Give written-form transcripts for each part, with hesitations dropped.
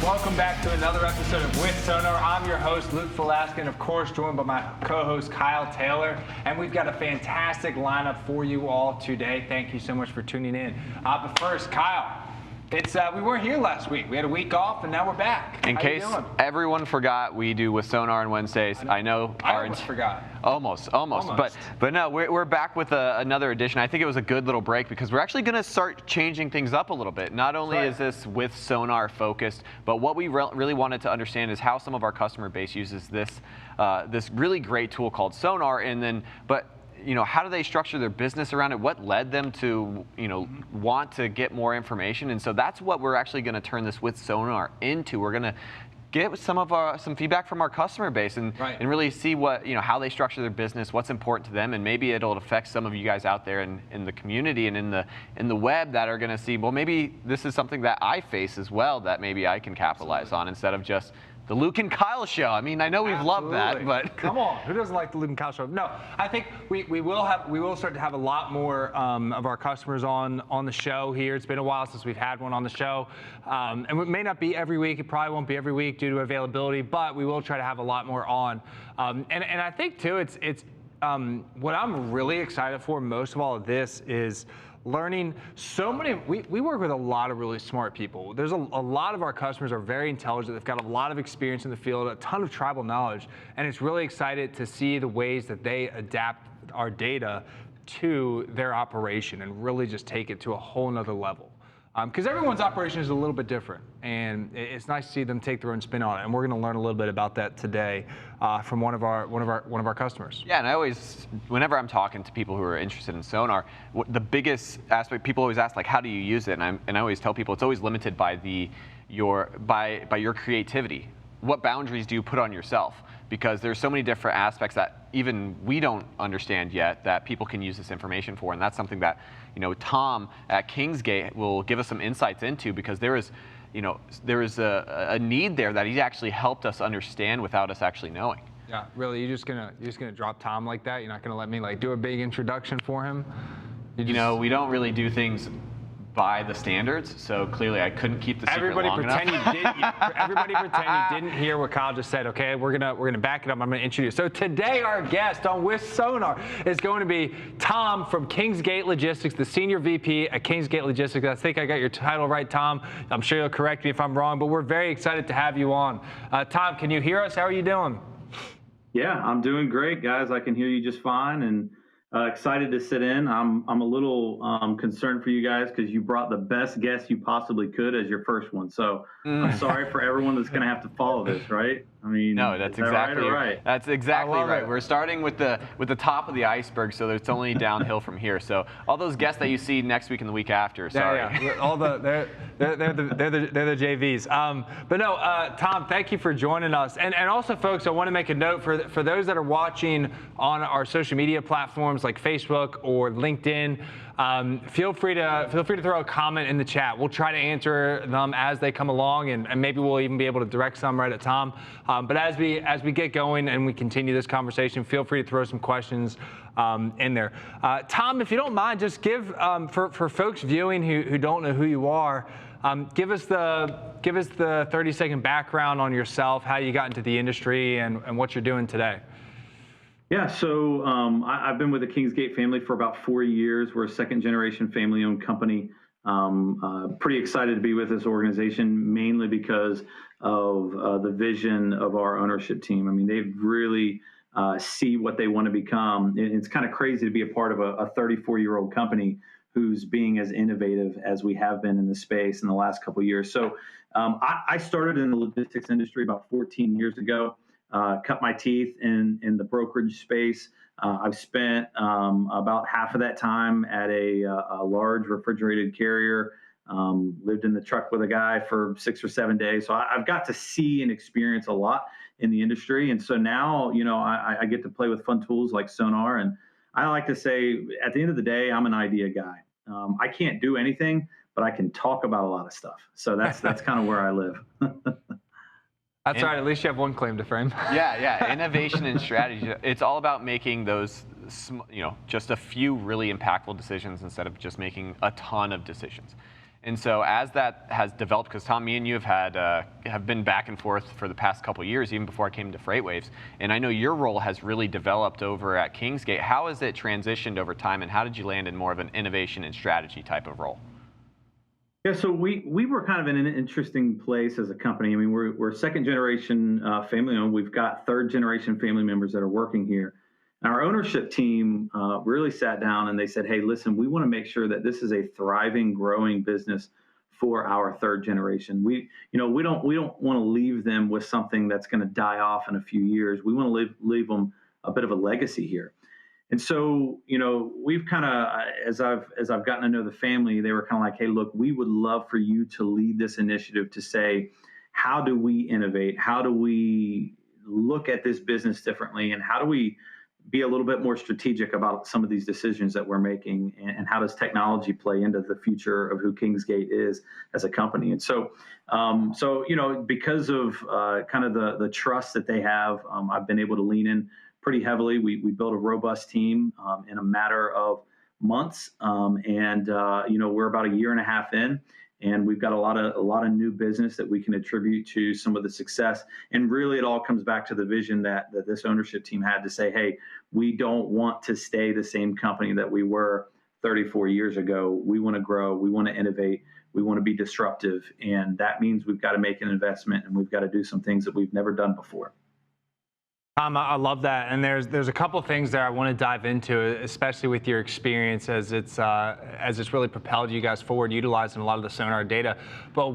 Welcome back to another episode of With Sonar. I'm your host, Luke Velasquez, and of course joined by my co-host, Kyle Taylor. And we've got a fantastic lineup for you all today. Thank you so much for tuning in. But first, Kyle, we weren't here last week. We had a week off, and now we're back. In case everyone forgot, we do With Sonar on Wednesdays. I know. I almost forgot. Almost. But no, we're back with another edition. I think it was a good little break because we're actually going to start changing things up a little bit. Not only is this With Sonar focused, but what we really wanted to understand is how some of our customer base uses this really great tool called SONAR, but how do they structure their business around it? What led them to, want to get more information? And so that's what we're actually going to turn this With Sonar into. We're going to get some feedback from our customer base and really see what, how they structure their business, what's important to them, and maybe it'll affect some of you guys out there in the community and in the web that are going to see, well, maybe this is something that I face as well that maybe I can capitalize on instead of just the Luke and Kyle show. I mean, I know we've loved that, but come on, who doesn't like the Luke and Kyle show? No, I think we will start to have a lot more of our customers on the show here. It's been a while since we've had one on the show, and it may not be every week. It probably won't be every week due to availability, but we will try to have a lot more on. And I think too, it's what I'm really excited for most of all of this is learning we work with a lot of really smart people. There's a lot of our customers are very intelligent. They've got a lot of experience in the field, a ton of tribal knowledge, and it's really excited to see the ways that they adapt our data to their operation and really just take it to a whole nother level. Because everyone's operation is a little bit different, and it's nice to see them take their own spin on it. And we're going to learn a little bit about that today from one of our customers. Yeah, and whenever I'm talking to people who are interested in SONAR, the biggest aspect people always ask, like, how do you use it? And I always tell people it's always limited by your creativity. What boundaries do you put on yourself? Because there's so many different aspects that even we don't understand yet that people can use this information for, and that's something that Tom at Kingsgate will give us some insights into, because there is a need there that he's actually helped us understand without us actually knowing. Yeah, really, you're just gonna drop Tom like that? You're not gonna let me do a big introduction for him? We don't really do things by the standards, so clearly I couldn't keep the secret long enough. Everybody pretend you didn't hear what Kyle just said. Okay, we're gonna back it up. I'm gonna introduce. So today our guest on With Sonar is going to be Tom from Kingsgate Logistics, the Senior VP at Kingsgate Logistics. I think I got your title right, Tom. I'm sure you'll correct me if I'm wrong, but we're very excited to have you on. Tom, can you hear us? How are you doing? Yeah, I'm doing great, guys. I can hear you just fine, and excited to sit in. I'm a little concerned for you guys because you brought the best guest you possibly could as your first one. So I'm sorry for everyone that's going to have to follow this, right? I mean, no, that's exactly right. That's exactly right. We're starting with the top of the iceberg, so it's only downhill from here. So all those guests that you see next week and the week after, sorry. Yeah. All they're the JVs. But no, Tom, thank you for joining us. And also, folks, I want to make a note for those that are watching on our social media platforms like Facebook or LinkedIn. Feel free to throw a comment in the chat. We'll try to answer them as they come along, and maybe we'll even be able to direct some right at Tom. But as we get going and we continue this conversation, feel free to throw some questions in there. Tom, if you don't mind, just give for folks viewing who don't know who you are, give us the 30-second background on yourself, how you got into the industry, and what you're doing today. Yeah, so I've been with the Kingsgate family for about 4 years. We're a second-generation family-owned company. Pretty excited to be with this organization, mainly because of the vision of our ownership team. I mean, they really see what they want to become. It's kind of crazy to be a part of a 34-year-old company who's being as innovative as we have been in the space in the last couple of years. So I started in the logistics industry about 14 years ago. Cut my teeth in the brokerage space. I've spent about half of that time at a large refrigerated carrier. Lived in the truck with a guy for 6 or 7 days. So I've got to see and experience a lot in the industry. And so now, I get to play with fun tools like SONAR. And I like to say, at the end of the day, I'm an idea guy. I can't do anything, but I can talk about a lot of stuff. So that's kind of where I live. That's right. At least you have one claim to fame. Yeah. Innovation and strategy. It's all about making those, just a few really impactful decisions instead of just making a ton of decisions. And so as that has developed, because Tom, me and you have been back and forth for the past couple of years, even before I came to FreightWaves, and I know your role has really developed over at Kingsgate. How has it transitioned over time, and how did you land in more of an innovation and strategy type of role? Yeah, so we were kind of in an interesting place as a company. I mean, we're second generation family owned. We've got third generation family members that are working here. And our ownership team really sat down and they said, "Hey, listen, we want to make sure that this is a thriving, growing business for our third generation. We don't want to leave them with something that's going to die off in a few years. We want to leave them a bit of a legacy here." And so, we've kind of, as I've gotten to know the family, they were kind of like, "Hey, look, we would love for you to lead this initiative to say, how do we innovate? How do we look at this business differently? And how do we be a little bit more strategic about some of these decisions that we're making? And how does technology play into the future of who Kingsgate is as a company?" And so, because of kind of the trust that they have, I've been able to lean in pretty heavily. We built a robust team in a matter of months, and we're about a year and a half in, and we've got a lot of new business that we can attribute to some of the success. And really, it all comes back to the vision that this ownership team had to say, "Hey, we don't want to stay the same company that we were 34 years ago. We want to grow. We want to innovate. We want to be disruptive, and that means we've got to make an investment, and we've got to do some things that we've never done before." I love that, and there's a couple things there I want to dive into, especially with your experience as it's really propelled you guys forward, utilizing a lot of the SONAR data. But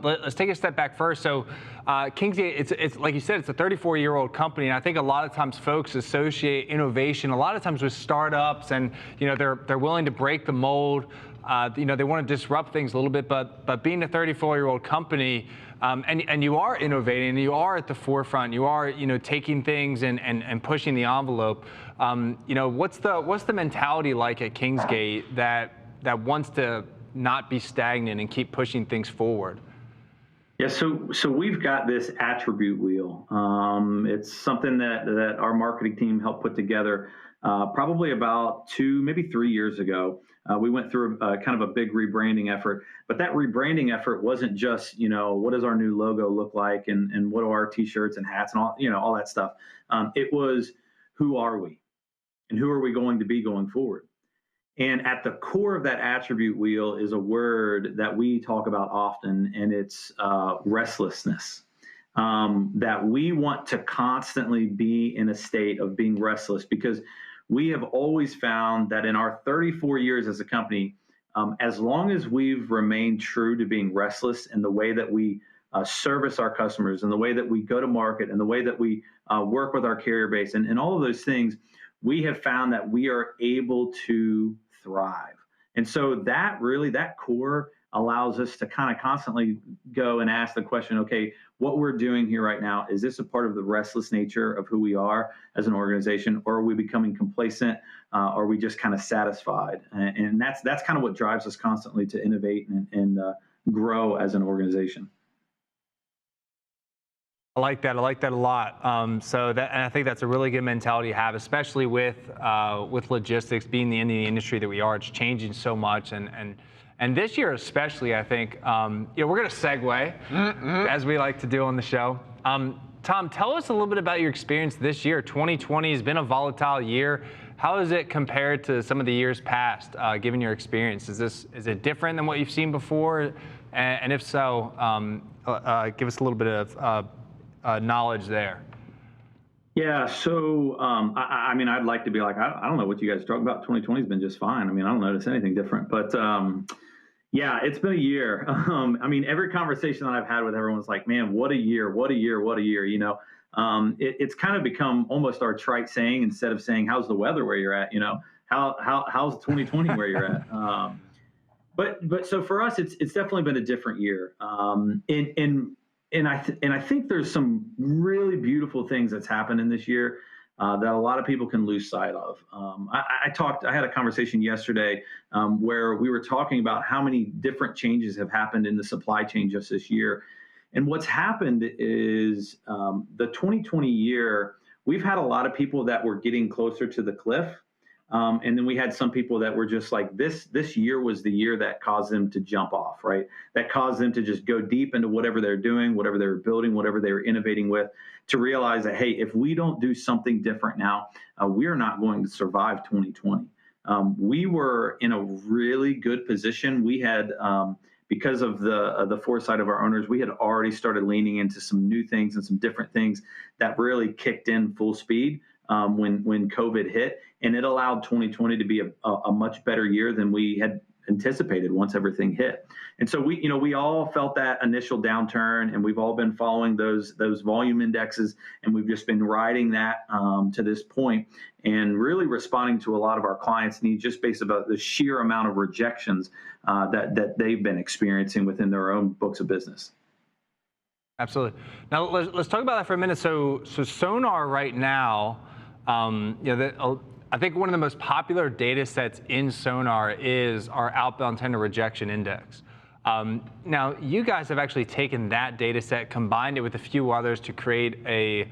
let's take a step back first. So, Kingsgate, it's like you said, it's a 34-year-old company, and I think a lot of times folks associate innovation a lot of times with startups, and they're willing to break the mold. They want to disrupt things a little bit, but being a 34-year-old company, and you are innovating, and you are at the forefront, you are taking things and pushing the envelope. What's the mentality like at Kingsgate that wants to not be stagnant and keep pushing things forward? Yeah, so we've got this attribute wheel. It's something that our marketing team helped put together probably about 2, maybe 3 years ago. We went through kind of a big rebranding effort, but that rebranding effort wasn't just, what does our new logo look like and what are our t-shirts and hats and all that stuff. It was, who are we and who are we going to be going forward? And at the core of that attribute wheel is a word that we talk about often, and it's restlessness. That we want to constantly be in a state of being restless, because we have always found that in our 34 years as a company, as long as we've remained true to being restless in the way that we service our customers and the way that we go to market and the way that we work with our carrier base and all of those things, we have found that we are able to thrive. And so that core allows us to kind of constantly go and ask the question, okay, what we're doing here right now, is this a part of the restless nature of who we are as an organization, or are we becoming complacent? Or are we just kind of satisfied? And that's kind of what drives us constantly to innovate and grow as an organization. I like that a lot. And I think that's a really good mentality to have, especially with logistics being in the industry that we are. It's changing so much, and this year especially, I think we're going to segue as we like to do on the show. Tom, tell us a little bit about your experience this year. 2020 has been a volatile year. How is it compared to some of the years past, given your experience? Is it different than what you've seen before? And if so, give us a little bit of knowledge there. Yeah, so I mean, I'd like to be like, I don't know what you guys are talking about. 2020 has been just fine. I mean, I don't notice anything different. But yeah, it's been a year. I mean, every conversation that I've had with everyone's like, man, what a year, what a year, what a year. It's kind of become almost our trite saying, instead of saying, how's the weather where you're at? How's 2020 where you're at? But so for us, it's definitely been a different year. And I think there's some really beautiful things that's happened in this year that a lot of people can lose sight of. I had a conversation yesterday where we were talking about how many different changes have happened in the supply chain just this year. And what's happened is the 2020 year, we've had a lot of people that were getting closer to the cliff. And then we had some people that were just like, this year was the year that caused them to jump off, right? That caused them to just go deep into whatever they're doing, whatever they're building, whatever they're innovating with, to realize that, hey, if we don't do something different now, we're not going to survive 2020. We were in a really good position. We had, because of the foresight of our owners, we had already started leaning into some new things and some different things that really kicked in full speed when COVID hit, and it allowed 2020 to be a much better year than we had anticipated once everything hit. And so we all felt that initial downturn, and we've all been following those volume indexes, and we've just been riding that to this point, and really responding to a lot of our clients' needs just based about the sheer amount of rejections that they've been experiencing within their own books of business. Absolutely. Now let's talk about that for a minute. So SONAR right now, I think one of the most popular data sets in SONAR is our outbound tender rejection index. Now, you guys have actually taken that data set, combined it with a few others to create a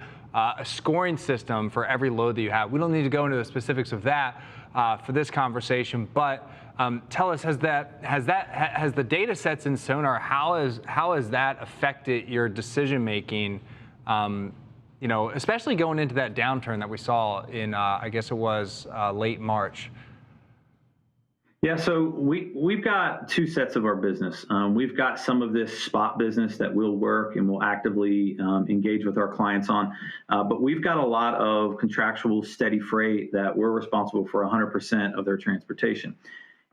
scoring system for every load that you have. We don't need to go into the specifics of that for this conversation, but tell us, has the data sets in SONAR, how has that affected your decision making? Especially going into that downturn that we saw in, I guess it was late March. Yeah, so we've got two sets of our business. We've got some of this spot business that we'll work and we'll actively engage with our clients on, but we've got a lot of contractual steady freight that we're responsible for 100% of their transportation.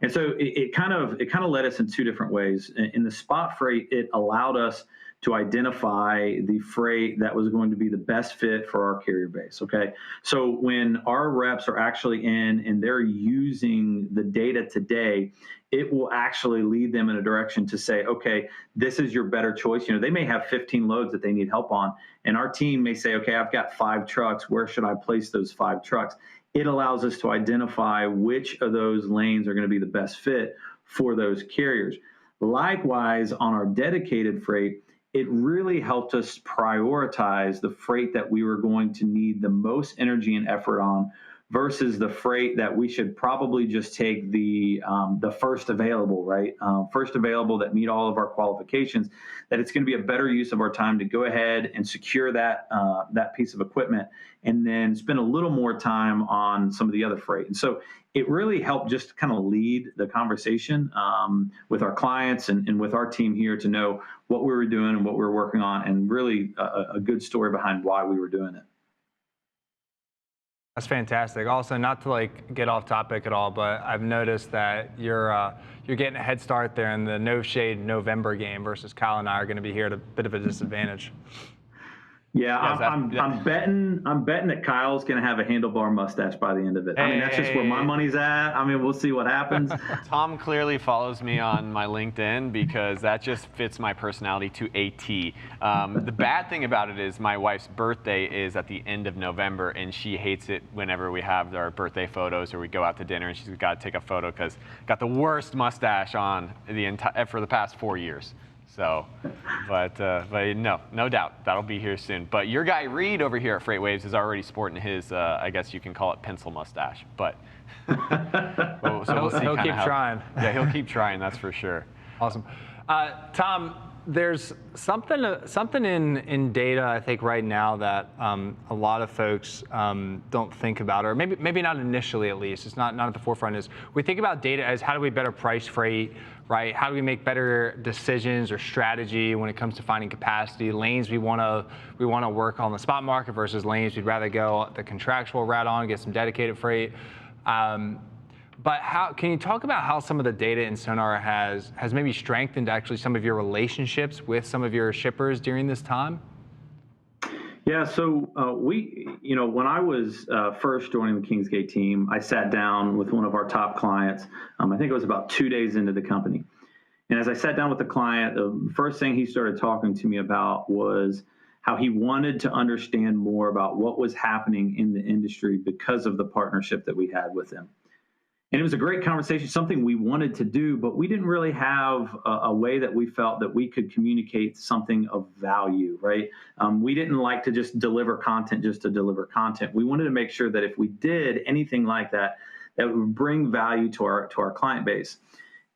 And so it kind of led us in two different ways. In the spot freight, it allowed us to identify the freight that was going to be the best fit for our carrier base, okay? So when our reps are actually in and they're using the data today, it will actually lead them in a direction to say, okay, this is your better choice. They may have 15 loads that they need help on, and our team may say, okay, I've got 5 trucks. Where should I place those 5 trucks? It allows us to identify which of those lanes are going to be the best fit for those carriers. Likewise, on our dedicated freight, it really helped us prioritize the freight that we were going to need the most energy and effort on versus the freight that we should probably just take the first available, right? First available that meet all of our qualifications, that it's going to be a better use of our time to go ahead and secure that piece of equipment and then spend a little more time on some of the other freight. And so it really helped just kind of lead the conversation with our clients and with our team here to know what we were doing and what we were working on, and really a good story behind why we were doing it. That's fantastic. Also, not to get off topic at all, but I've noticed that you're getting a head start there in the No Shade November game versus Kyle and I are going to be here at a bit of a disadvantage. Yeah, I'm betting that Kyle's going to have a handlebar mustache by the end of it. I mean, that's just where my money's at. I mean, we'll see what happens. Tom clearly follows me on my LinkedIn because that just fits my personality to a T. The bad thing about it is my wife's birthday is at the end of November, and she hates it whenever we have our birthday photos or we go out to dinner, and she's got to take a photo because got the worst mustache on for the past 4 years. So, but no doubt that'll be here soon. But your guy Reed over here at FreightWaves is already sporting his, I guess you can call it pencil mustache. But we'll see. He'll keep trying. Yeah, he'll keep trying. That's for sure. Awesome, Tom. There's something in data, I think, right now that a lot of folks don't think about, or maybe not initially at least. It's not at the forefront. Is we think about data as how do we better price freight, right? How do we make better decisions or strategy when it comes to finding capacity, lanes we want to work on the spot market versus lanes we'd rather go the contractual route on, get some dedicated freight. But can you talk about how some of the data in SONAR has maybe strengthened actually some of your relationships with some of your shippers during this time? Yeah, so when I was first joining the Kingsgate team, I sat down with one of our top clients. I think it was about 2 days into the company. And as I sat down with the client, the first thing he started talking to me about was how he wanted to understand more about what was happening in the industry because of the partnership that we had with them. And it was a great conversation, something we wanted to do, but we didn't really have a way that we felt that we could communicate something of value, right? We didn't like to just deliver content just to deliver content. We wanted to make sure that if we did anything like that, that would bring value to our client base.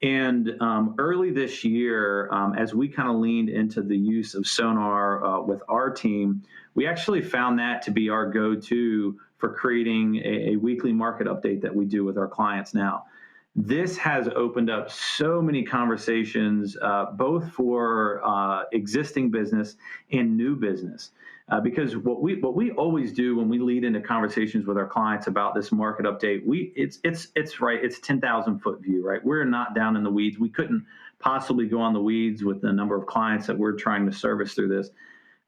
And early this year, as we kind of leaned into the use of SONAR with our team, we actually found that to be our go-to for creating a weekly market update that we do with our clients now. This has opened up so many conversations, both for existing business and new business. Because what we always do when we lead into conversations with our clients about this market update, it's right, it's 10,000-foot view, right? We're not down in the weeds. We couldn't possibly go on the weeds with the number of clients that we're trying to service through this.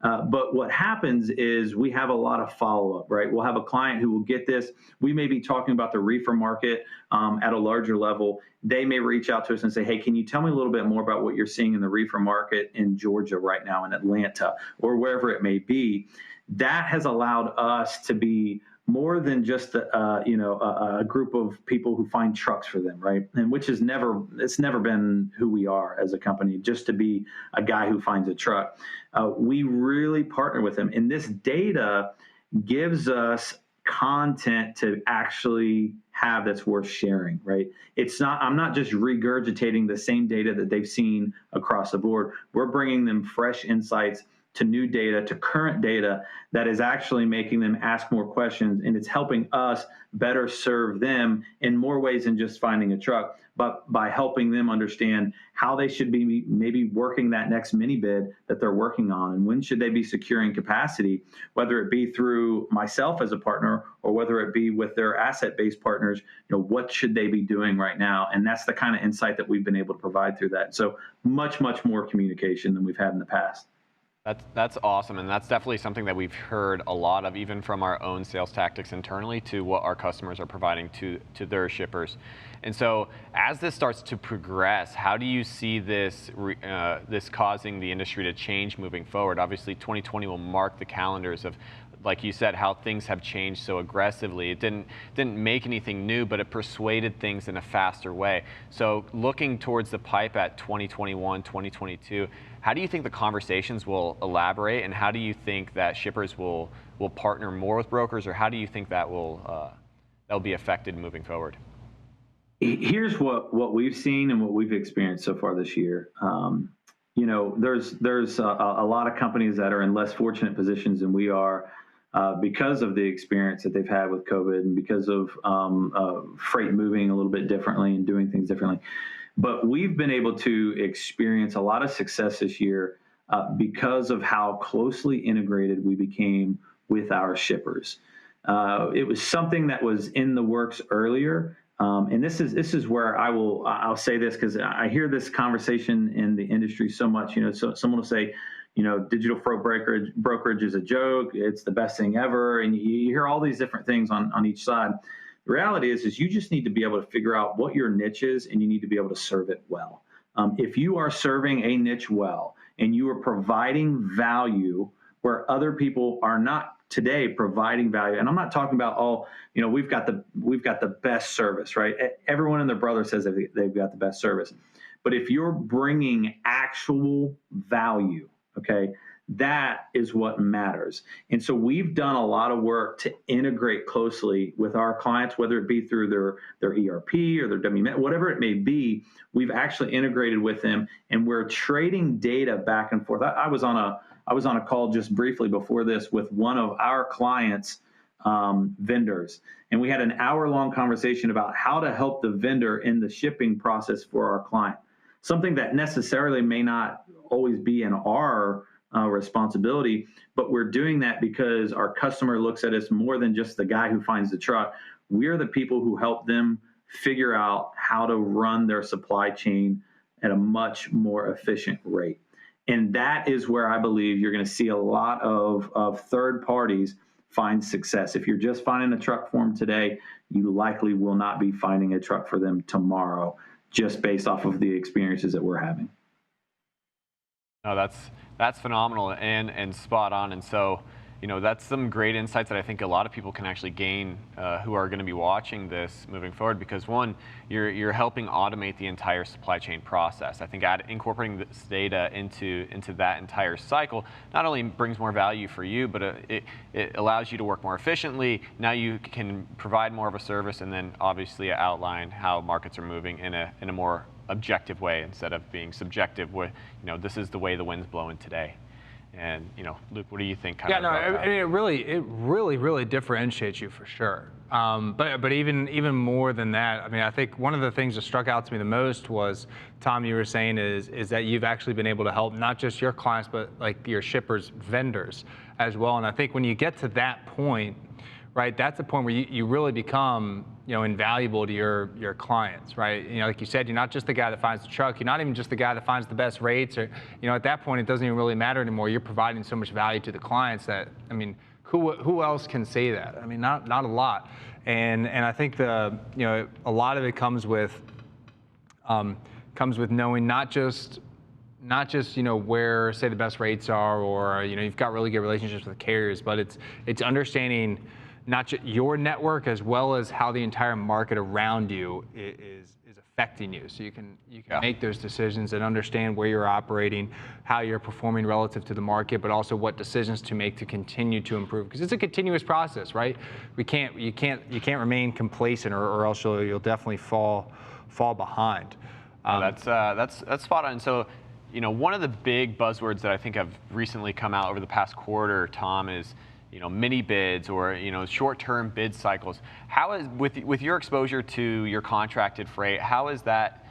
But what happens is we have a lot of follow-up, right? We'll have a client who will get this. We may be talking about the reefer market at a larger level. They may reach out to us and say, hey, can you tell me a little bit more about what you're seeing in the reefer market in Georgia right now, in Atlanta, or wherever it may be? That has allowed us to be more than just a group of people who find trucks for them, right? And which is it's never been who we are as a company, just to be a guy who finds a truck. We really partner with them, and this data gives us content to actually have that's worth sharing, right? I'm not just regurgitating the same data that they've seen across the board. We're bringing them fresh insights to new data, to current data that is actually making them ask more questions, and it's helping us better serve them in more ways than just finding a truck, but by helping them understand how they should be maybe working that next mini bid that they're working on, and when should they be securing capacity, whether it be through myself as a partner or whether it be with their asset-based partners. What should they be doing right now? And that's the kind of insight that we've been able to provide through that. So much more communication than we've had in the past. That's awesome, and that's definitely something that we've heard a lot of, even from our own sales tactics internally to what our customers are providing to their shippers. And so as this starts to progress, how do you see this causing the industry to change moving forward? Obviously, 2020 will mark the calendars of, like you said, how things have changed so aggressively. It didn't make anything new, but it persuaded things in a faster way. So looking towards the pipe at 2021, 2022, how do you think the conversations will elaborate, and how do you think that shippers will partner more with brokers, or how do you think that that'll be affected moving forward? Here's what we've seen and what we've experienced so far this year. There's a lot of companies that are in less fortunate positions than we are because of the experience that they've had with COVID and because of freight moving a little bit differently and doing things differently. But we've been able to experience a lot of success this year because of how closely integrated we became with our shippers. It was something that was in the works earlier. And this is where I'll say this, because I hear this conversation in the industry so much. So someone will say, digital freight brokerage is a joke. It's the best thing ever. And you hear all these different things on each side. The reality is you just need to be able to figure out what your niche is, and you need to be able to serve it well. If you are serving a niche well and you are providing value where other people are not today providing value, and I'm not talking about we've got the best service, right? Everyone and their brother says they've got the best service, but if you're bringing actual value, okay, that is what matters. And so we've done a lot of work to integrate closely with our clients, whether it be through their ERP or their WMS, whatever it may be. We've actually integrated with them, and we're trading data back and forth. I was on a call just briefly before this with one of our clients' vendors, and we had an hour-long conversation about how to help the vendor in the shipping process for our client. Something that necessarily may not always be in our responsibility, but we're doing that because our customer looks at us more than just the guy who finds the truck. We're the people who help them figure out how to run their supply chain at a much more efficient rate. And that is where I believe you're going to see a lot of third parties find success. If you're just finding a truck for them today, you likely will not be finding a truck for them tomorrow, just based off of the experiences that we're having. No, that's phenomenal and spot on. And so, that's some great insights that I think a lot of people can actually gain who are going to be watching this moving forward, because one, you're helping automate the entire supply chain process. I think incorporating this data into that entire cycle not only brings more value for you, but it allows you to work more efficiently. Now you can provide more of a service, and then obviously outline how markets are moving in a more objective way instead of being subjective with, this is the way the wind's blowing today. And Luke, what do you think? It really differentiates you for sure. But even more than that, I mean, I think one of the things that struck out to me the most was, Tom, you were saying is that you've actually been able to help not just your clients, but like your shippers, vendors as well. And I think when you get to that point, right, that's a point where you really become invaluable to your clients, right? Like you said, you're not just the guy that finds the truck. You're not even just the guy that finds the best rates, or at that point it doesn't even really matter anymore. You're providing so much value to the clients that, I mean, who else can say that? I mean, not a lot. And I think a lot of it comes with knowing not just where, say, the best rates are, or you've got really good relationships with carriers, but it's understanding not just your network as well as how the entire market around you is affecting you. So you can make those decisions and understand where you're operating, how you're performing relative to the market, but also what decisions to make to continue to improve. Because it's a continuous process, right? You can't remain complacent, or else you'll definitely fall behind. That's spot on. So, one of the big buzzwords that I think have recently come out over the past quarter, Tom, is mini bids, or short-term bid cycles. How is, with your exposure to your contracted freight, how has that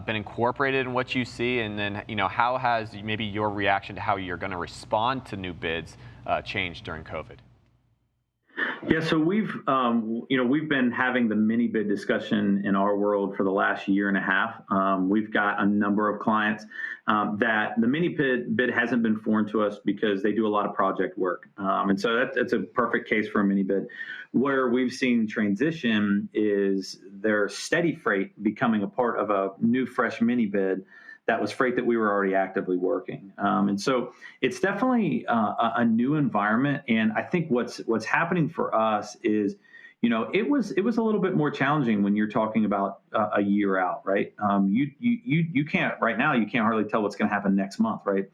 been incorporated in what you see, and then how has maybe your reaction to how you're going to respond to new bids changed during COVID? Yeah, so we've been having the mini bid discussion in our world for the last year and a half. We've got a number of clients that the mini bid hasn't been foreign to us because they do a lot of project work, and so that's a perfect case for a mini bid. Where we've seen transition is their steady freight becoming a part of a new, fresh mini bid. That was freight that we were already actively working. And so it's definitely a new environment. And I think what's happening for us is, it was a little bit more challenging when you're talking about a year out, right? You can't, right now, you can't hardly tell what's going to happen next month, right?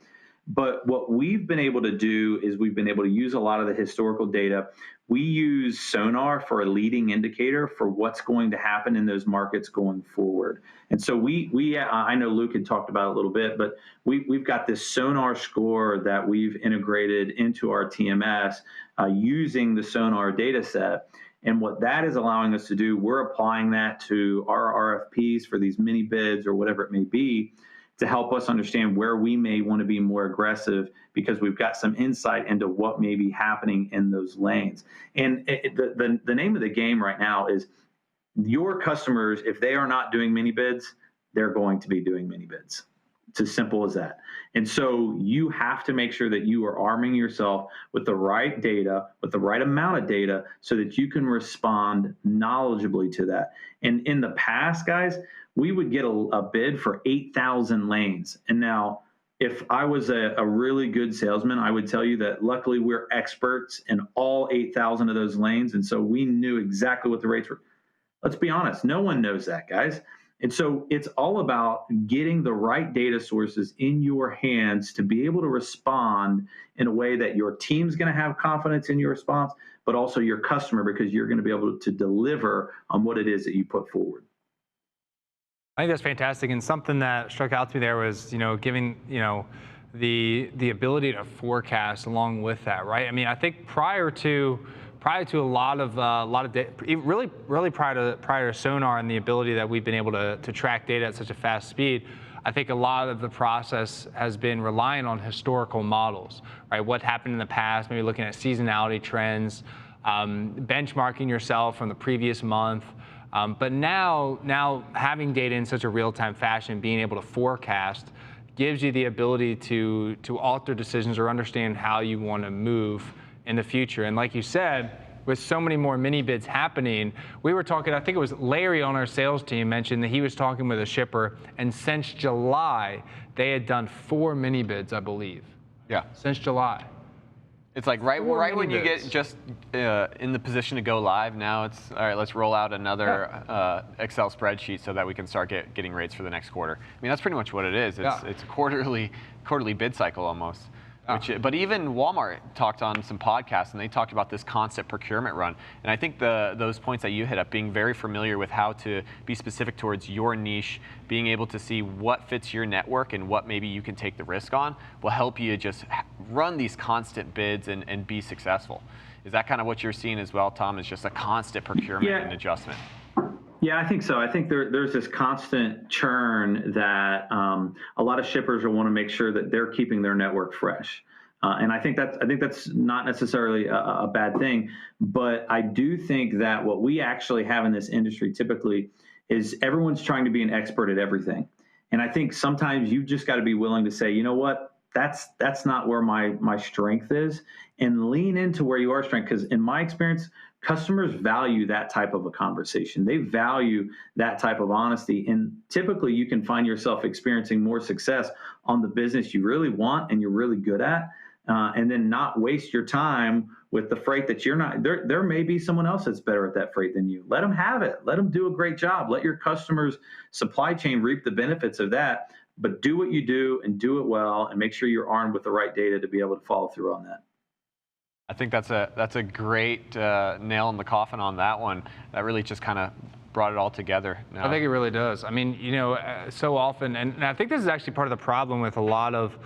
But what we've been able to do is we've been able to use a lot of the historical data. We use SONAR for a leading indicator for what's going to happen in those markets going forward. And so I know Luke had talked about it a little bit, but we've got this SONAR score that we've integrated into our TMS using the SONAR data set. And what that is allowing us to do, we're applying that to our RFPs for these mini bids or whatever it may be, to help us understand where we may want to be more aggressive, because we've got some insight into what may be happening in those lanes. And the name of the game right now is, your customers, if they are not doing mini bids, they're going to be doing mini bids. It's as simple as that. And so you have to make sure that you are arming yourself with the right data, with the right amount of data, so that you can respond knowledgeably to that. And in the past, guys, we would get a bid for 8,000 lanes. And now, if I was a really good salesman, I would tell you that luckily we're experts in all 8,000 of those lanes. And so we knew exactly what the rates were. Let's be honest, no one knows that, guys. And so it's all about getting the right data sources in your hands to be able to respond in a way that your team's going to have confidence in your response, but also your customer, because you're going to be able to deliver on what it is that you put forward. I think that's fantastic, and something that struck out to me there was, giving, the ability to forecast along with that, right? I mean, I think prior to a lot of really prior to SONAR and the ability that we've been able to track data at such a fast speed, I think a lot of the process has been relying on historical models, right? What happened in the past, maybe looking at seasonality trends, benchmarking yourself from the previous month. But now having data in such a real-time fashion, being able to forecast, gives you the ability to alter decisions or understand how you want to move in the future. And like you said, with so many more mini bids happening, we were talking, I think it was Larry on our sales team mentioned that he was talking with a shipper, and since July, they had done 4 mini bids, I believe. Yeah. Since July. It's like right when you get just in the position to go live, now it's, all right, let's roll out another Excel spreadsheet so that we can start getting rates for the next quarter. I mean, that's pretty much what it is. It's a quarterly bid cycle almost. But even Walmart talked on some podcasts, and they talked about this constant procurement run. And I think those points that you hit up, being very familiar with how to be specific towards your niche, being able to see what fits your network and what maybe you can take the risk on, will help you just run these constant bids and be successful. Is that kind of what you're seeing as well, Tom, is just a constant procurement and adjustment? Yeah, I think so. I think there's this constant churn that a lot of shippers will want to make sure that they're keeping their network fresh, and I think that's not necessarily a bad thing. But I do think that what we actually have in this industry typically is everyone's trying to be an expert at everything, and I think sometimes you just got to be willing to say, you know what, that's not where my strength is, and lean into where you are strength. Because in my experience, customers value that type of a conversation. They value that type of honesty. And typically you can find yourself experiencing more success on the business you really want and you're really good at, and then not waste your time with the freight that you're not. There may be someone else that's better at that freight than you. Let them have it. Let them do a great job. Let your customers' supply chain reap the benefits of that. But do what you do and do it well, and make sure you're armed with the right data to be able to follow through on that. I think that's a great nail in the coffin on that one. That really just kind of brought it all together. I think it really does. I mean, so often, and I think this is actually part of the problem with a lot of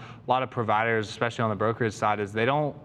providers, especially on the brokerage side, is they don't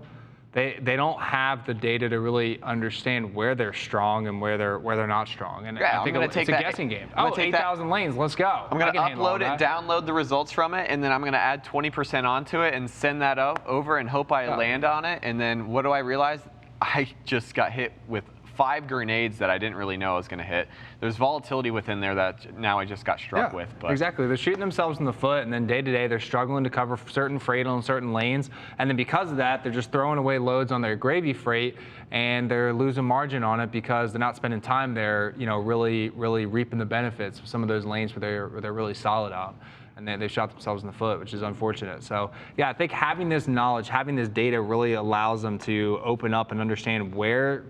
have the data to really understand where they're strong and where they're not strong. And I think it's a guessing game. 8,000 lanes, let's go. I'm going to upload it, download the results from it, and then I'm going to add 20% onto it and send that over and hope I land on it. And then what do I realize? I just got hit with 5 grenades that I didn't really know I was going to hit. There's volatility within there that now I just got struck with. But. Exactly. They're shooting themselves in the foot, and then day to day they're struggling to cover certain freight on certain lanes. And then because of that, they're just throwing away loads on their gravy freight, and they're losing margin on it because they're not spending time there, really reaping the benefits of some of those lanes where they're really solid out. And they shot themselves in the foot, which is unfortunate. So, yeah, I think having this knowledge, having this data really allows them to open up and understand where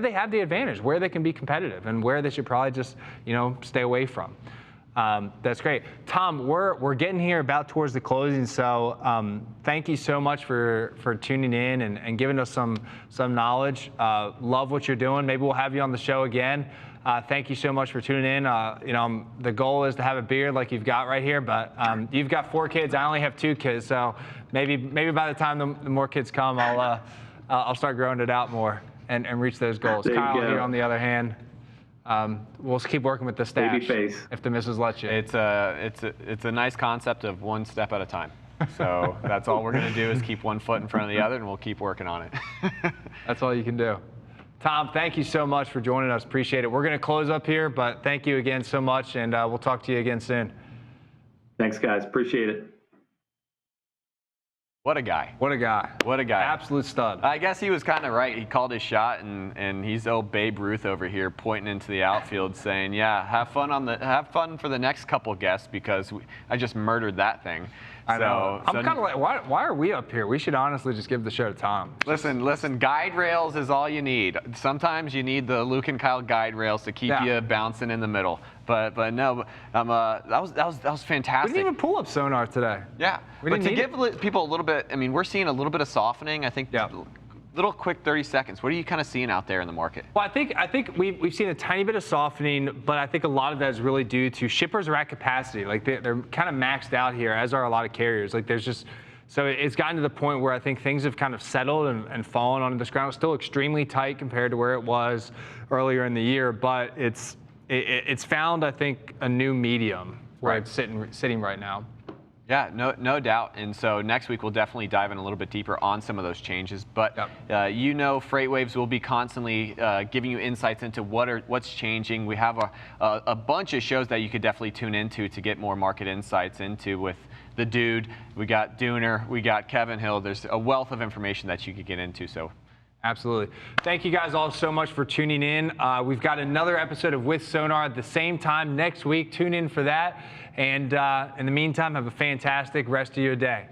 they have the advantage, where they can be competitive, and where they should probably just, stay away from. That's great. Tom, we're getting here about towards the closing, so thank you so much for tuning in and giving us some knowledge. Love what you're doing. Maybe we'll have you on the show again. Thank you so much for tuning in. The goal is to have a beard like you've got right here, but you've got 4 kids. I only have 2 kids, so maybe by the time the more kids come, I'll start growing it out more and reach those goals. Kyle here, on the other hand, we'll keep working with the stash. Baby face. If the missus lets you. It's a nice concept of one step at a time. So that's all we're going to do is keep one foot in front of the other, and we'll keep working on it. That's all you can do. Tom, thank you so much for joining us. Appreciate it. We're going to close up here, but thank you again so much, and we'll talk to you again soon. Thanks, guys. Appreciate it. What a guy. What a guy. What a guy. Absolute stud. I guess he was kind of right. He called his shot, and he's old Babe Ruth over here pointing into the outfield saying, yeah, have fun for the next couple guests because I just murdered that thing. I know. I'm kind of like, why are we up here? We should honestly just give the show to Tom. Listen, guide rails is all you need. Sometimes you need the Luke and Kyle guide rails to keep you bouncing in the middle. But no, that was fantastic. We didn't even pull up SONAR today. Yeah, but to give people a little bit, I mean, we're seeing a little bit of softening. I think little quick 30 seconds. What are you kind of seeing out there in the market? Well, I think we've seen a tiny bit of softening, but I think a lot of that is really due to shippers are at capacity. Like they're kind of maxed out here, as are a lot of carriers. Like so it's gotten to the point where I think things have kind of settled and fallen onto the ground. It's still extremely tight compared to where it was earlier in the year, but it's found, I think, a new medium where it's sitting right now. Yeah, no doubt. And so next week we'll definitely dive in a little bit deeper on some of those changes. But FreightWaves will be constantly giving you insights into what's changing. We have a bunch of shows that you could definitely tune into to get more market insights into with the dude. We got Dooner, we got Kevin Hill. There's a wealth of information that you could get into. So. Absolutely. Thank you guys all so much for tuning in. We've got another episode of With SONAR at the same time next week. Tune in for that. And in the meantime, have a fantastic rest of your day.